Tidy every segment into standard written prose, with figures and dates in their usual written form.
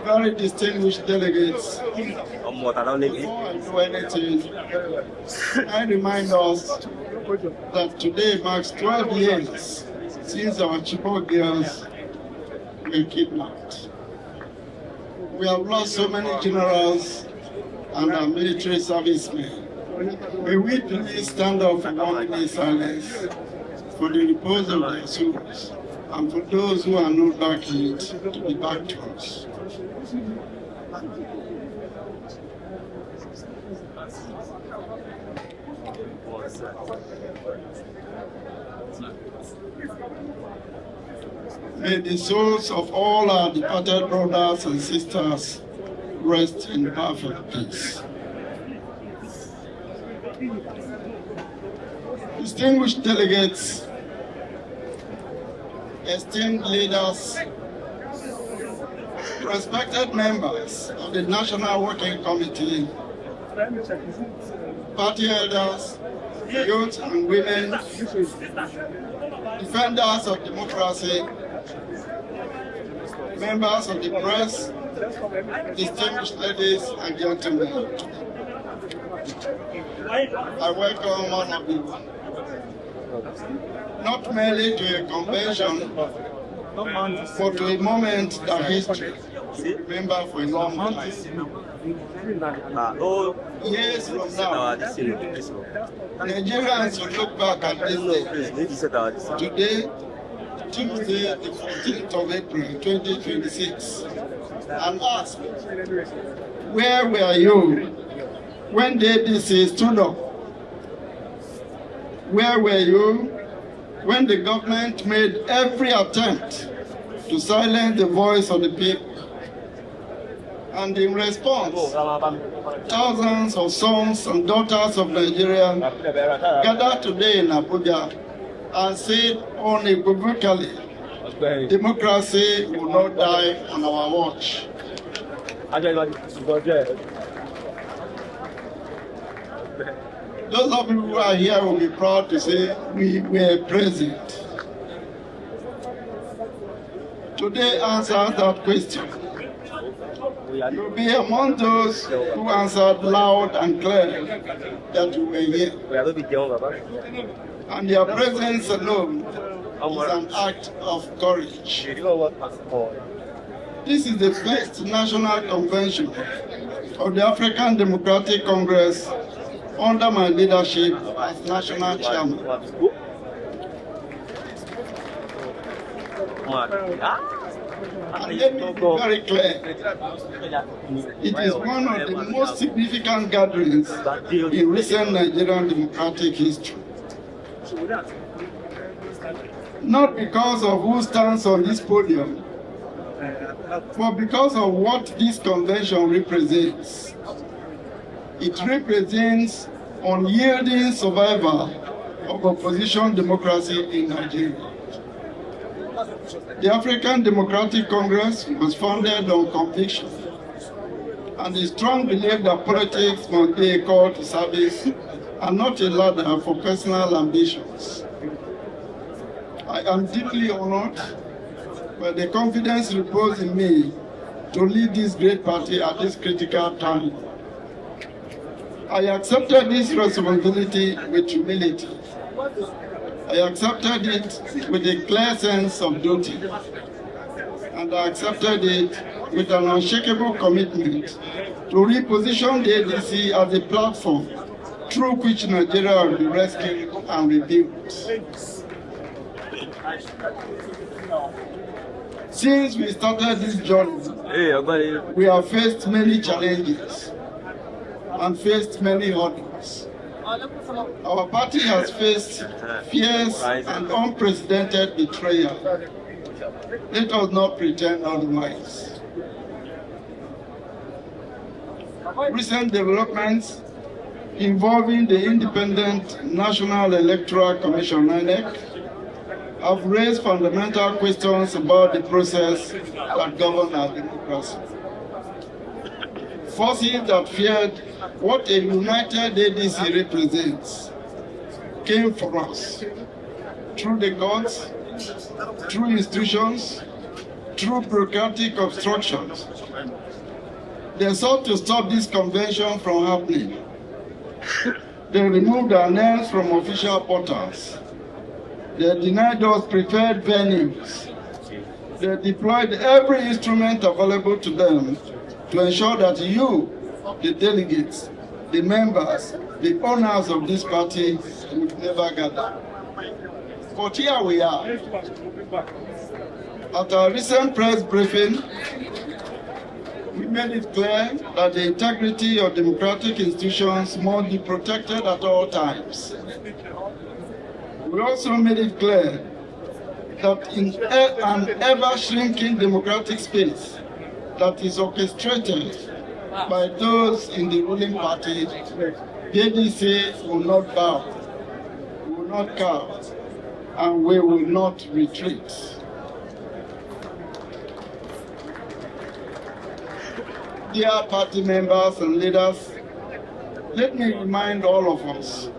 very distinguished delegates, before I do anything, I remind us that today marks 12 years since our Chibok girls were kidnapped. We have lost so many generals and our military servicemen. May we please stand up for 1 minute silence for the repose of their souls and for those who are not back yet to be back to us. May the souls of all our departed brothers and sisters rest in perfect peace. Distinguished delegates, esteemed leaders, respected members of the National Working Committee, party elders, youth and women, defenders of democracy, members of the press, distinguished ladies and gentlemen. I welcome all of you, not merely to a convention, but to a moment that history will remember for a long time. Years from now, Nigerians will look back at this day. Today, Tuesday, the 14th of April, 2026, and ask, where were you when the ADC stood up? Where were you when the government made every attempt to silence the voice of the people? And in response, thousands of sons and daughters of Nigeria gathered today in Abuja and said unequivocally, democracy will not die on our watch. Those of you who are here will be proud to say we were present. Today answers that question. You will be among those who answered loud and clear that you were here. And your presence alone is an act of courage. This is the first national convention of the African Democratic Congress under my leadership as national chairman. And let me be very clear, it is one of the most significant gatherings in recent Nigerian democratic history. Not because of who stands on this podium, but because of what this convention represents. It represents unyielding survival of opposition democracy in Nigeria. The African Democratic Congress was founded on conviction and a strong belief that politics must be a call to service and not a ladder for personal ambitions. I am deeply honored by the confidence reposed in me to lead this great party at this critical time. I accepted this responsibility with humility. I accepted it with a clear sense of duty. And I accepted it with an unshakable commitment to reposition the ADC as a platform through which Nigeria will be rescued and rebuilt. Since we started this journey, we have faced many challenges and faced many hurdles. Our party has faced fierce and unprecedented betrayal. Let us not pretend otherwise. Recent developments involving the Independent National Electoral Commission (INEC) have raised fundamental questions about the process that governs our democracy. Forces that feared what a united ADC represents came for us through the courts, through institutions, through bureaucratic obstructions. They sought to stop this convention from happening. They removed our names from official portals. They denied us preferred venues. They deployed every instrument available to them to ensure that you, the delegates, the members, the owners of this party would never gather. But here we are. At our recent press briefing, we made it clear that the integrity of democratic institutions must be protected at all times. We also made it clear that in an ever-shrinking democratic space that is orchestrated by those in the ruling party, the ADC will not bow, we will not cower, and we will not retreat. Dear party members and leaders, let me remind all of us,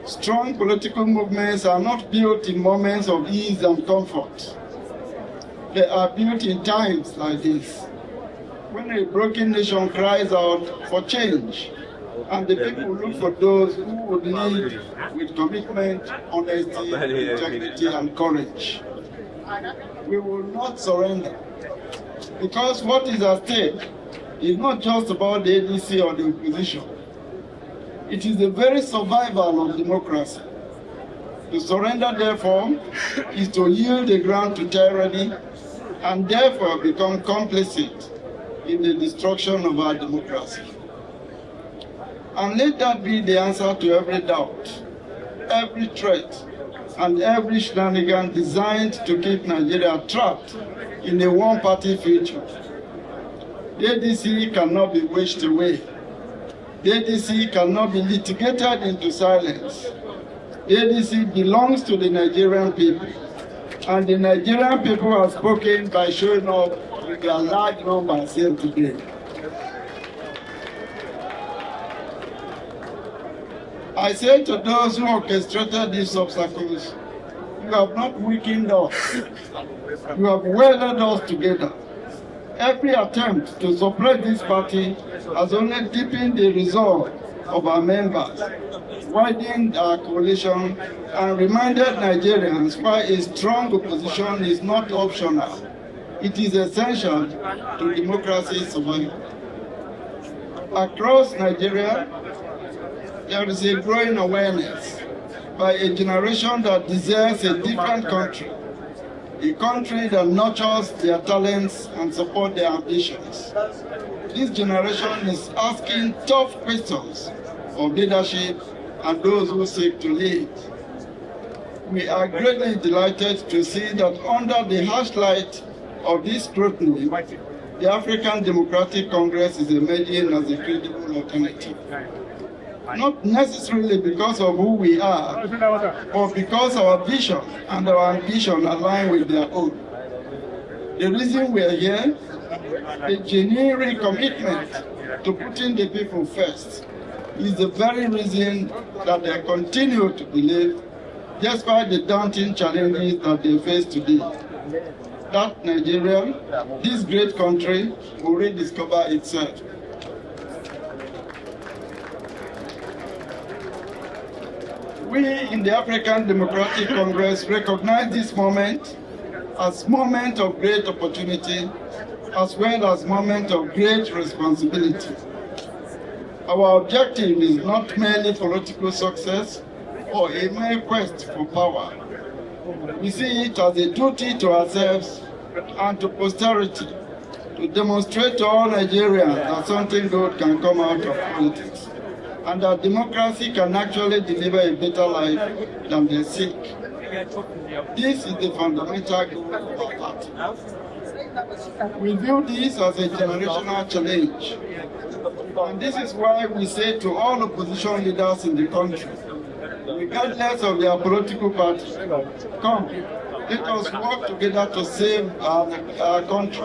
strong political movements are not built in moments of ease and comfort. They are built in times like this, when a broken nation cries out for change, and the people look for those who would lead with commitment, honesty, integrity, and courage. We will not surrender, because what is at stake is not just about the ADC or the opposition. It is the very survival of democracy. To surrender, therefore, is to yield the ground to tyranny and therefore become complicit in the destruction of our democracy. And let that be the answer to every doubt, every threat, and every shenanigan designed to keep Nigeria trapped in a one-party future. The ADC cannot be wished away. The ADC cannot be litigated into silence. The ADC belongs to the Nigerian people, and the Nigerian people have spoken by showing up with their large numbers here today. I say to those who orchestrated these obstacles, you have not weakened us, you have welded us together. Every attempt to suppress this party has only deepened the resolve of our members, widened our coalition, and reminded Nigerians why a strong opposition is not optional. It is essential to democracy's survival. Across Nigeria, there is a growing awareness by a generation that desires a different country, a country that nurtures their talents and supports their ambitions. This generation is asking tough questions of leadership and those who seek to lead. We are greatly delighted to see that under the harsh light of this scrutiny, the African Democratic Congress is emerging as a credible alternative. Not necessarily because of who we are, but because our vision and our ambition align with their own. The reason we are here, the genuine commitment to putting the people first, is the very reason that they continue to believe, despite the daunting challenges that they face today, that Nigeria, this great country, will rediscover itself. We in the African Democratic Congress recognize this moment as moment of great opportunity, as well as moment of great responsibility. Our objective is not merely political success or a mere quest for power. We see it as a duty to ourselves and to posterity to demonstrate to all Nigerians that something good can come out of politics, and that democracy can actually deliver a better life than they seek. This is the fundamental goal of our party. We view this as a generational challenge, and this is why we say to all opposition leaders in the country, regardless of their political party, come, let us work together to save our country.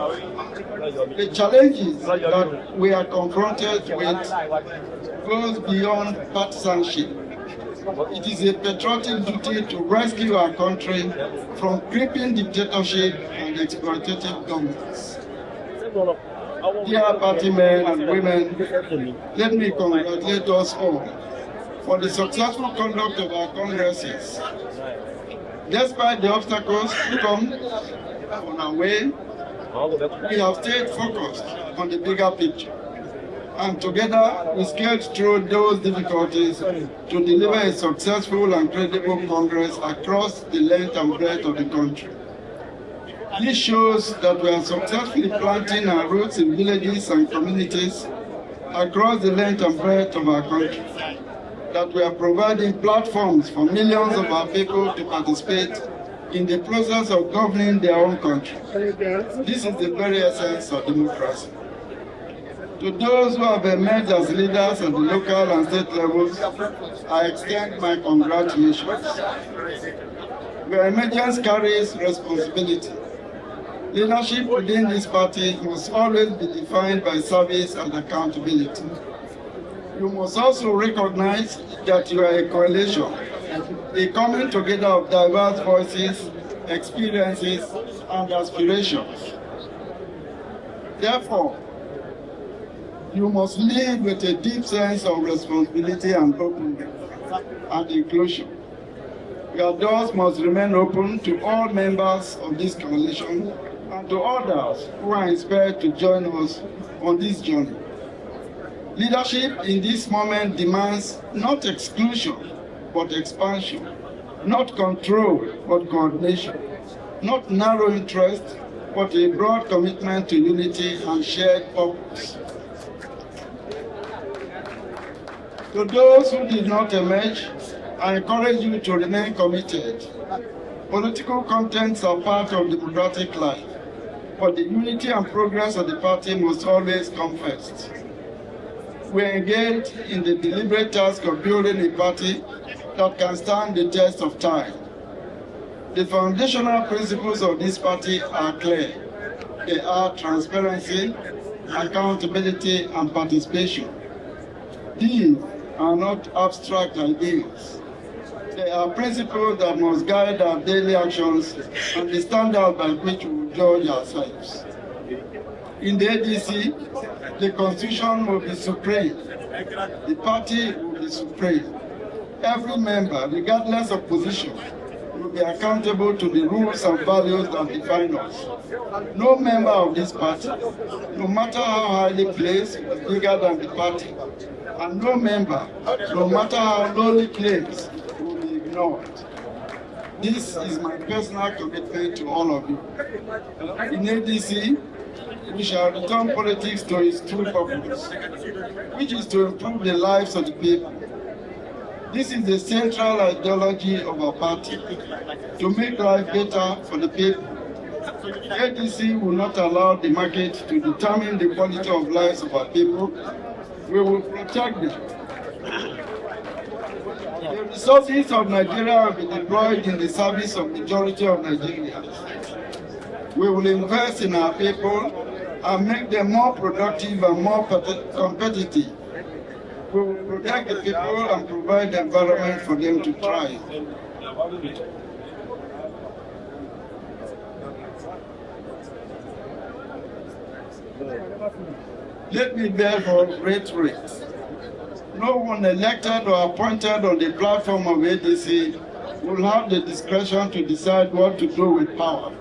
The challenges that we are confronted with goes beyond partisanship. It is a patriotic duty to rescue our country from creeping dictatorship and exploitative governments. Dear party men and women, let me congratulate us all for the successful conduct of our congresses. Despite the obstacles to come on our way, we have stayed focused on the bigger picture. And together, we scaled through those difficulties to deliver a successful and credible Congress across the length and breadth of the country. This shows that we are successfully planting our roots in villages and communities across the length and breadth of our country, that we are providing platforms for millions of our people to participate in the process of governing their own country. This is the very essence of democracy. To those who have emerged as leaders at the local and state levels, I extend my congratulations. Your emergence carries responsibility. Leadership within this party must always be defined by service and accountability. You must also recognize that you are a coalition, a coming together of diverse voices, experiences, and aspirations. Therefore, you must lead with a deep sense of responsibility and openness and inclusion. Your doors must remain open to all members of this coalition and to others who are inspired to join us on this journey. Leadership in this moment demands not exclusion, but expansion, not control, but coordination, not narrow interest, but a broad commitment to unity and shared purpose. To those who did not emerge, I encourage you to remain committed. Political contents are part of democratic life, but the unity and progress of the party must always come first. We are engaged in the deliberate task of building a party that can stand the test of time. The foundational principles of this party are clear. They are transparency, accountability, and participation. These are not abstract ideas. They are principles that must guide our daily actions and the standard by which we judge ourselves. In the ADC, the Constitution will be supreme. The party will be supreme. Every member, regardless of position, will be accountable to the rules and values that define us. No member of this party, no matter how highly placed, is bigger than the party. And no member, no matter how lowly claims, will be ignored. This is my personal commitment to all of you. In ADC, we shall return politics to its true purpose, which is to improve the lives of the people. This is the central ideology of our party, to make life better for the people. ADC will not allow the market to determine the quality of lives of our people. We will protect them. The resources of Nigeria will be deployed in the service of the majority of Nigerians. We will invest in our people and make them more productive and more competitive. We will protect the people and provide the environment for them to thrive. Let me therefore reiterate, no one elected or appointed on the platform of ADC will have the discretion to decide what to do with power.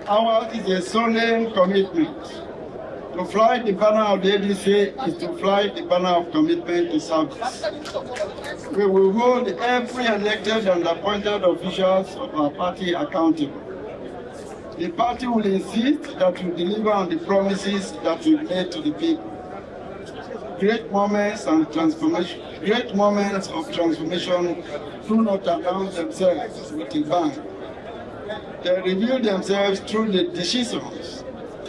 Ours is a solemn commitment. To fly the banner of the ADC is to fly the banner of commitment to service. We will hold every elected and appointed officials of our party accountable. The party will insist that we deliver on the promises that we made to the people. Great moments of transformation do not announce themselves with a bang. They reveal themselves through the decisions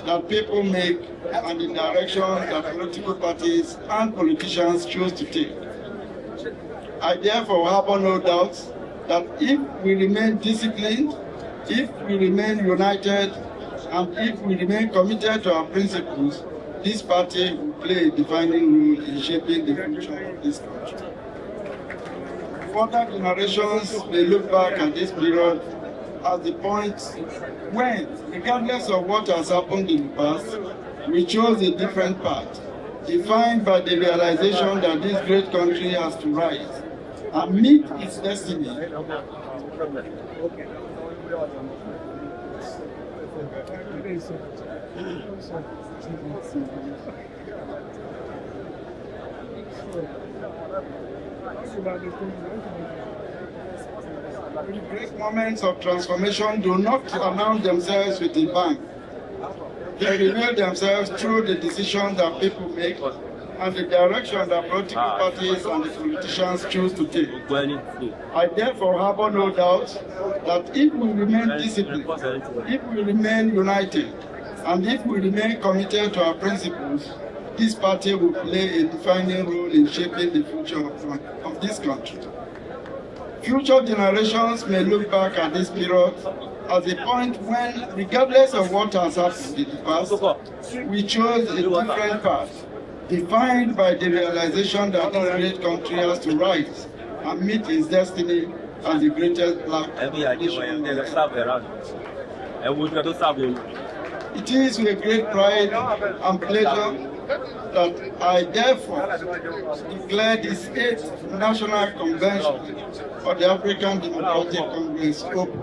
that people make and the direction that political parties and politicians choose to take. I therefore harbor no doubts that if we remain disciplined, if we remain united, and if we remain committed to our principles, this party will play a defining role in shaping the future of this country. Further generations may look back at this period as the point when, regardless of what has happened in the past, we chose a different path, defined by the realization that this great country has to rise and meet its destiny. Great moments of transformation do not announce themselves with a bang. They reveal themselves through the decisions that people make and the direction that political parties and the politicians choose to take. I therefore harbor no doubt that if we remain disciplined, if we remain united, and if we remain committed to our principles, this party will play a defining role in shaping the future of this country. Future generations may look back at this period as a point when, regardless of what has happened in the past, we chose a different path, defined by the realization that this great country has to rise and meet its destiny as the greatest black nation. It is with great pride and pleasure that I therefore declare this 8th National Convention for the African Democratic Congress open.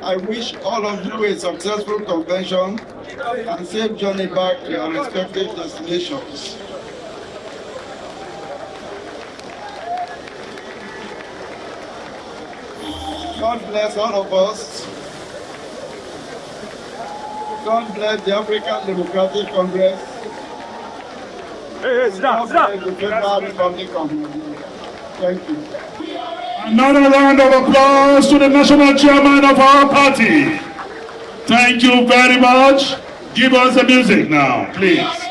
I wish all of you a successful convention and safe journey back to your respective destinations. God bless all of us. God bless the African Democratic Congress. God bless the Federal Republic of Nigeria. Thank you. Another round of applause to the national chairman of our party. Thank you very much. Give us the music now, please.